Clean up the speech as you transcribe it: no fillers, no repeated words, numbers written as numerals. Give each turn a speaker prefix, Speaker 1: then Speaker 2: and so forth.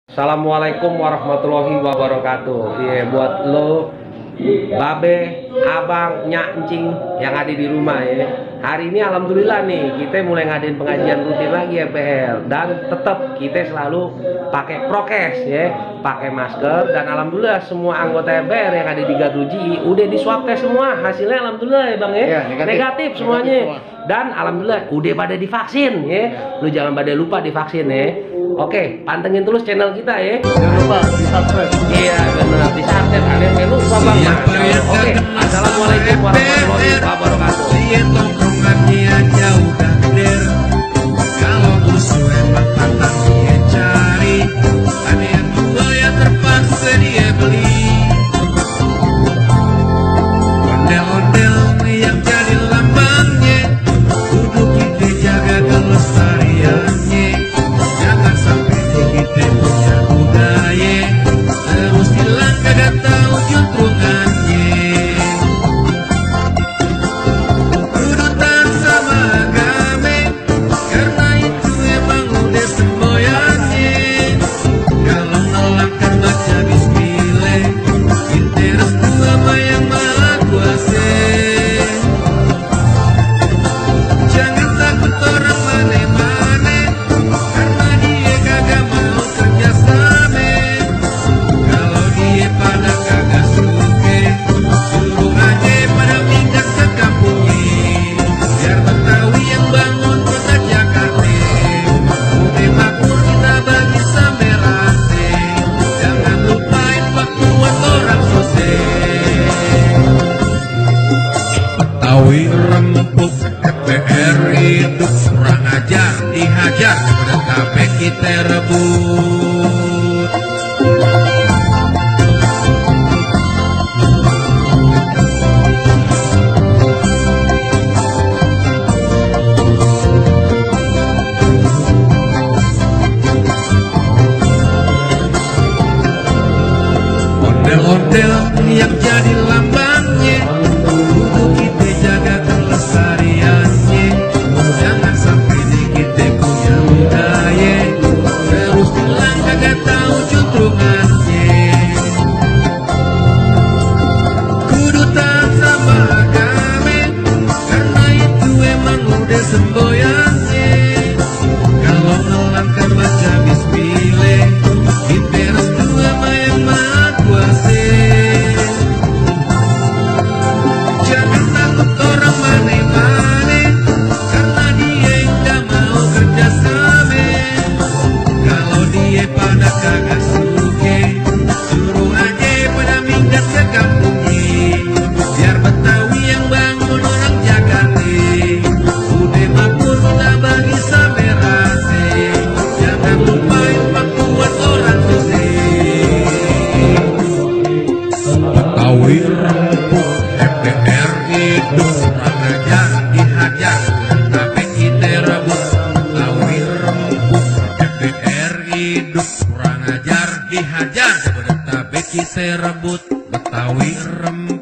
Speaker 1: Assalamualaikum warahmatullahi wabarakatuh. Iya, buat lo, babe, abang, nyak, encing yang ada di rumah ya. Hari ini alhamdulillah nih kita mulai ngadain pengajian rutin lagi FPL, dan tetap kita selalu pakai prokes ya, pakai masker, dan alhamdulillah semua anggota FPL yang ada di Garuji udah di swab tes semua, hasilnya alhamdulillah ya Bang ya, negatif semuanya. Dan alhamdulillah udah pada divaksin ya. Lu jangan pada lupa divaksin ya. Oke, pantengin terus channel kita ya.
Speaker 2: Jangan lupa di subscribe.
Speaker 1: Iya benar, di subscribe. Ada yang lupa Bang. Oke, assalamualaikum warahmatullahi wabarakatuh.
Speaker 3: Tongkrongannya jauh dan der. Kalau musuh emang tantang dia cari, ada yang dua yang terpaksa dia beli. Ondel-ondel yang jadi lambangnya, kudu kita jaga kelestariannya. Jangan sampai kita punya budaya terus hilang kagak tahu juntrungannya. Kudutan sama agame, karena itu emang udah semboyannya. Kalau nolakkan baca bismillah, kita restu sama yang maha kuasa. Jangan takut orang mane-mane, karena dia kagak mau kerjasama. Kalau dia pada kagak suke, suruh aja pada minggat ke kampungnya. Biar Betawi yang bangun kota Jakarta, udah makmur kita bagi sampai rate. Jangan lupain waktu buat orang sukses. Betawi rempuk, FPR hidup, kurang ajar dihajar, pada kabeh kita rebut. Ondel-ondel yang jadi lambangnya, kudu kita jaga kelestariannya. Jangan sampai di kita punya budaya terus hilang kagak tahu juntrungannya. Kudu taat sama agame, karena itu emang udah semboyannya. Kalau ngelangkah baca bismillah, kita restu sama yang maha kuasa. Jangan takut orang mane-mane, karena dia yang gak mau kerjasama. Kalau dia pada kagak suke, suruh aja pada minggat ke kampungnya. Biar Betawi yang bangun orang Jakarta, udah makmur kita bagi sampai rase. Jangan lupain waktu buat orang sukses. Betawi rempuk, FPR hidup, kurang ajar dihajar, tapi kita rebut. Betawi rempuk, FPR hidup, kurang ajar dihajar, tapi kita rebut. Betawi rempuk.